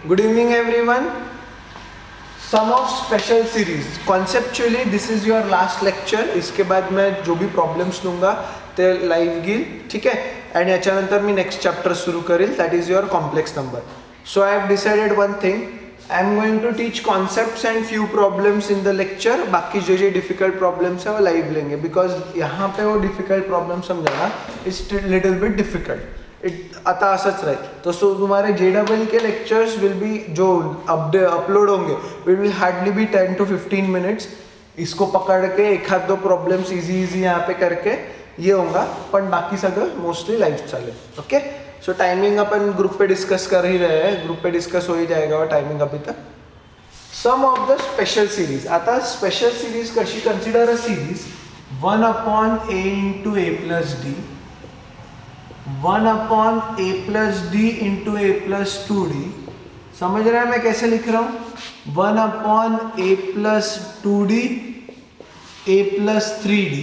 Good evening everyone. Sum of special series. Conceptually this is your last lecture. इसके बाद मैं जो भी problems लूँगा ते live घेईल, ठीक है? And याच्यानंतर मी next chapter सुरू करेल. That is your complex number. So I have decided one thing. I am going to teach concepts and few problems in the lecture. बाकी जो difficult problems है वो live लेंगे because यहाँ पे वो difficult problems समझना is little bit difficult. आता असच राहील. तो सो तुम्हारे JEE के लेक्चर्स विल बी जो अपलोड होंगे will be hardly be 10 to 15 minutes. इसको पकड़ के एक आध दो प्रॉब्लम्स इजी यहाँ पे करके ये होगा, पण बाकी सगळं मोस्टली लाइव चालेल. ओके, सो टाइमिंग अपन ग्रुप पे डिस्कस कर ही रहे हैं, ग्रुप पे डिस्कस हो ही जाएगा और टाइमिंग अभी तक. सम ऑफ द स्पेशल सीरीज. आता स्पेशल सीरीज कशी consider a series 1/a into a plus d 1/a plus d into a plus 2d. समझ रहे हैं मैं कैसे लिख रहा हूं? 1/a plus 2d a plus 3d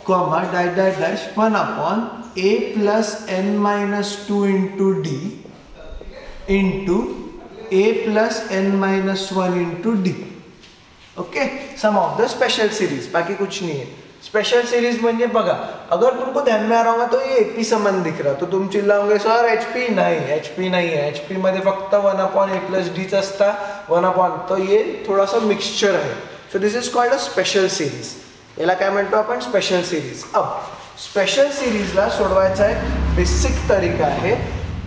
comma dash dash dash 1/a plus n minus 2 into d into a plus n minus 1 into d. Okay, sum of the special series. बाकी कुछ नहीं है. स्पेशल सीरीज म्हणजे बघा, अगर तुमको ध्यान में आ रहा होगा तो ये एपी समान दिख रहा, तो तुम चिल्लाओगे सर एचपी नहीं, एचपी नहीं है. एचपी मध्ये फक्त 1/a plus d च असता 1/, तो ये थोड़ा सा मिक्सचर है. So this is called a special series. याला काय म्हणतो आपण? Special series. अब स्पेशल सीरीजला सोडवायचा एक बेसिक तरीका है,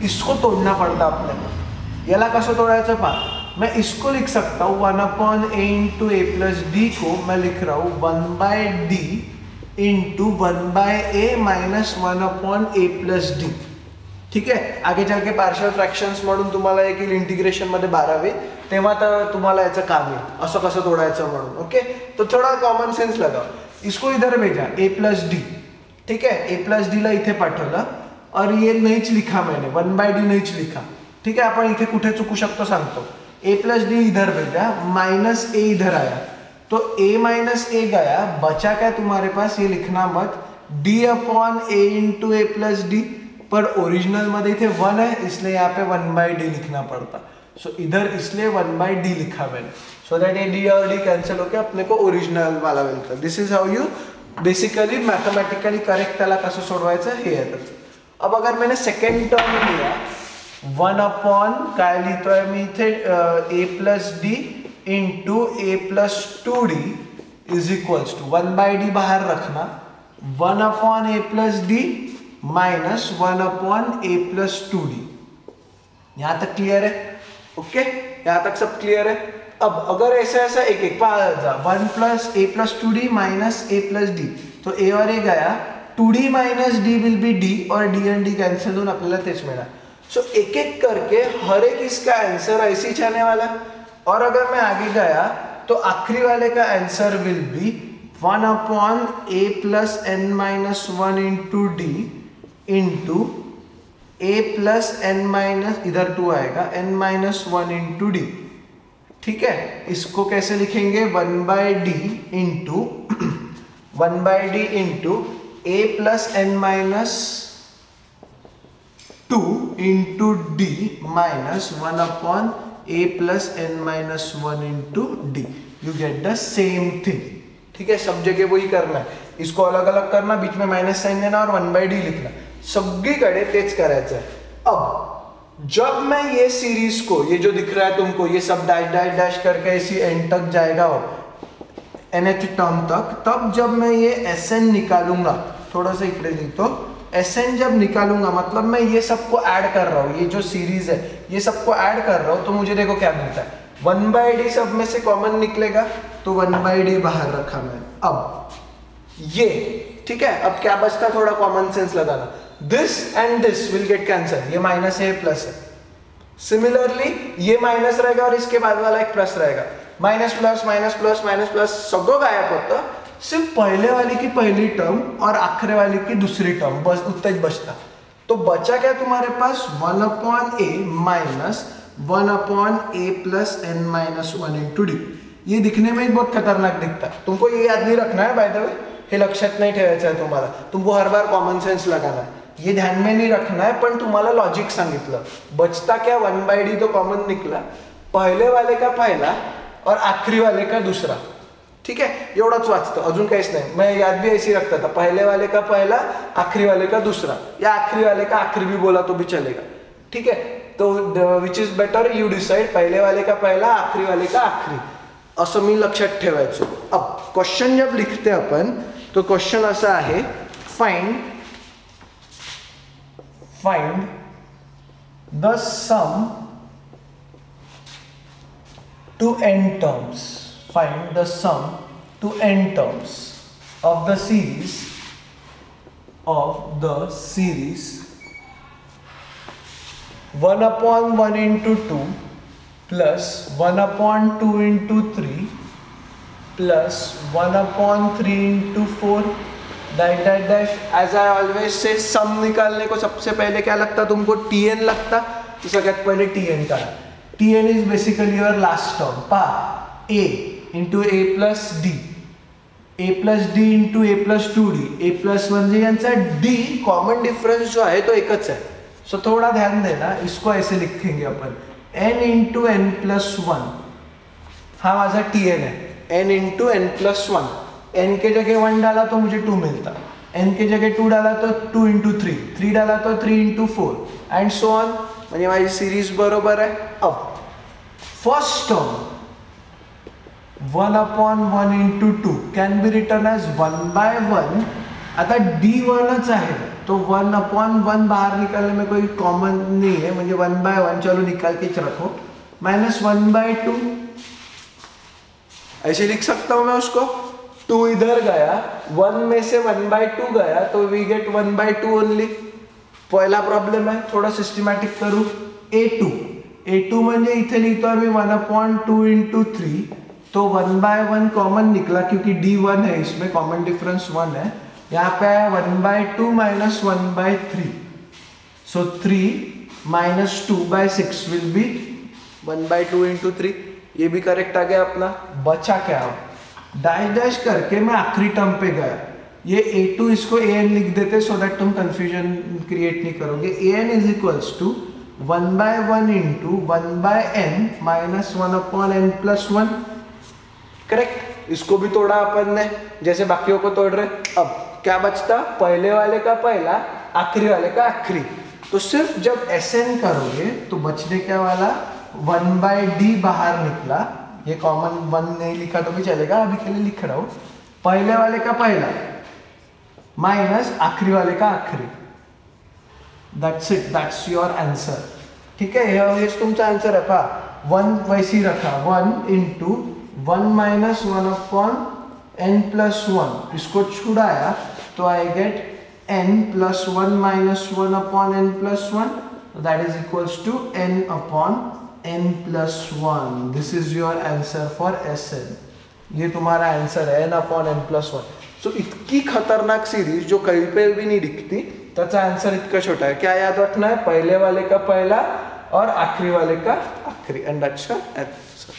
इसको तोड़ना पड़ता आपल्याला. याला कसं तोडायचं पहा. मैं इसको लिख सकता हूँ 1/a into a plus d को मैं लिख रहा हूँ 1/d into 1/a minus 1/a plus d. ठीक है, आगे चल के पार्शियल फ्रॅक्शन्स म्हणून तुम्हाला एक इंटिग्रेशन मध्ये 12वे तेव्हा तर तुम्हाला याचं काम येईल असं कसं तोडायचं म्हणून. ओके, तो थोड़ा कॉमन सेंस लगाओ. इसको इधर भेजा a plus d. ठीक है, a plus d ला इथे पाठवलं और ये नहींच लिखा मैंने, 1/d नहींच लिखा. ठीक है, आपण इथे कुठे चुकू शकतो सांगतो. a plus d इधर भेजा, माइनस a इधर आया, तो a माइनस a गया, बचा क्या तुम्हारे पास? ये लिखना मत, d/a into a plus d. पर ओरिजिनल मध्ये इथे 1 है इसलिए यहाँ पे 1/d लिखना पड़ता. सो इधर इसलिए 1/d लिखा मैंने, सो दैट ये d और d कैंसिल होके अपने को ओरिजिनल वाला मिलता. This is how you basically mathematically correct त्याला कसं सोडवायचं हे आहे. अब अगर मैंने सेकंड टर्म लिया 1/, काय लिहितोय मी इथे a plus d into a plus 2d is equals to 1/d बाहर रखना, 1/a plus d minus 1/a plus 2d. यहां तक क्लियर है? ओके, यहां तक सब क्लियर है. अब अगर ऐसा ऐसा एक एक 1 plus a plus 2d minus a plus d, तो a और a गया, 2d minus d will be d और d and d कैंसिल होऊन आपल्याला तेच मिळणार. सो एक एक करके हर एक इसका आंसर ऐसे ही आने वाला. और अगर मैं आगे गया तो आखिरी वाले का answer will be 1/a plus n minus 1 into d into a plus n minus, इधर 2 आएगा, n minus 1 into d. ठीक है, इसको कैसे लिखेंगे? 1/d into 1/d into a plus n minus 2 into d minus 1/a plus n minus 1 into d. You get the same thing. ठीक है, सब जगह वही करना है. इसको अलग अलग करना, बीच में माइनस साइन देना और 1/d लिखना. सगळीकडे तेच करायचं है. अब जब मैं ये सीरीज को, ये जो दिख रहा है तुमको, ये सब डैश डैश डैश करके इसी एंड तक जाएगा हो, nth टर्म तक, तब जब मैं ये Sn निकालूंगा, थोड़ा सा इकडे लिखतो, Sn जब निकालूंगा मतलब मैं ये सबको ऐड कर रहा हूँ, ये जो सीरीज है ये सबको ऐड कर रहा हूँ, तो मुझे देखो क्या मिलता है. 1/d सब में से कॉमन निकलेगा, तो 1/d बाहर रखा मैं. अब ये ठीक है, अब क्या बचता? थोड़ा कॉमन सेंस लगाना. This and this will get cancel, ये माइनस है प्लस है. सिमिलरली ये माइनस रहेगा और इसके बाद वाला एक प्लस रहेगा. Minus plus minus plus minus plus सगळं गायब होतं. सिर्फ पहले वाली की पहली टर्म और आखिरी वाली की दूसरी टर्म बस उतना ही बचता. तो बचा क्या तुम्हारे पास? 1/a minus 1/a plus n minus 1 into d. ये दिखने में बहुत खतरनाक दिखता है, तुमको ये याद नहीं रखना है बाय द वे, हे लक्षात नहीं ठेवायचं है तुम्हाला, तुमको हर बार कॉमन सेंस लगाना है. ये ध्यान में नहीं रखना है, पण तुम्हाला लॉजिक सांगितलं. बचता क्या 1/d तो कॉमन निकला, पहले वाले का पहला और आखिरी वाले का दूसरा. ठीक है, एवढंच वाचतं, अजून काहीच नाही. मैं याद भी ऐसी रखता था, पहले वाले का पहला आखिरी वाले का दूसरा, या आखिरी वाले का आखिरी भी बोला तो भी चलेगा. ठीक है, तो which is better you decide, पहले वाले का पहला आखिरी वाले का आखिरी, असं मी लक्षात ठेवायचो. अब क्वेश्चन जब लिखते अपन तो क्वेश्चन असा आहे, find the sum to n terms. Find the sum to n terms of the series 1/1 into 2 plus 1/2 into 3 plus 1/3 into 4 dash. As I always say, sum निकालने को सबसे पहले क्या लगता तुमको? tn लगता. तो सगळ्यात पहले tn का. tn is basically your last term. a into a plus d, a plus d into a plus 2d, a plus म्हणजे यांचा d कॉमन डिफरेंस जो है तो एकच है. सो थोड़ा ध्यान देना, इसको ऐसे लिखेंगे अपन, n into n plus 1. हाँ माझा tn है, n into n plus 1. n के जगह 1 डाला तो मुझे 2 मिलता, n के जगह 2 डाला तो 2 into 3, 3 डाला तो 3 into 4 एंड सो ऑन. म्हणजे माझी सिरीज बरोबर है. अब first term 1/1 into 2 can be written as 1/1. आता d1च आहे तो 1/1 बाहर निकालने में कोई कॉमन नहीं है, म्हणजे 1/1 चलो निकाल के रखो, माइनस 1/2 ऐसे लिख सकता हूं मैं उसको. 2 इधर गया, 1 में से 1/2 गया तो वी गेट 1/2 ओनली. पहला प्रॉब्लेम है, थोड़ा सिस्टमॅटिक करू. a2 म्हणजे इथे लिखतो आम्ही 1/2 into 3, तो 1/1 कॉमन निकला क्योंकि d1 है, इसमें कॉमन डिफरेंस 1 है. यहाँ पे आया 1/2 minus 1/3, so 3 minus 2/6 will be 1/2 into 3. ये भी करेक्ट आ गया अपना. बचा क्या? डैश डैश करके मैं आखिरी टर्म पे गया. ये a2 इसको an लिख देते सो दैट तुम कंफ्यूजन क्रिएट नहीं करोगे. an is equals to 1/1 into 1/n minus 1/n plus 1. Correct. इसको भी तोड़ा अपन ने जैसे बाकियों को तोड़ रहे. अब क्या बचता? पहले वाले का पहला, आखिरी वाले का आखिरी. तो सिर्फ जब SN करोगे तो बचने क्या वाला? 1/d बाहर निकला. ये कॉमन 1 नहीं लिखा तो भी चलेगा, अभी के लिए लिख रहा हूं. पहले वाले का पहला माइनस आखिरी वाले का आखिरी. That's it, that's your answer. ठीक है, हेच तुमचा आंसर है. पहा 1 वैसी रखा, 1 into 1 minus 1/n plus 1, इसको छुड़ाया तो I get n plus 1 minus 1/n plus 1, that is equals to n/n plus 1. This is your answer for SN. ये तुम्हारा आंसर है, n/n plus 1. सो इतकी खतरनाक सीरीज जो कहीं पे भी नहीं दिखती, त्याचा आंसर इतना छोटा है. क्या याद रखना है? पहले वाले का पहला और आखिरी वाले का आखिरी, एंड दैट्स योर आंसर.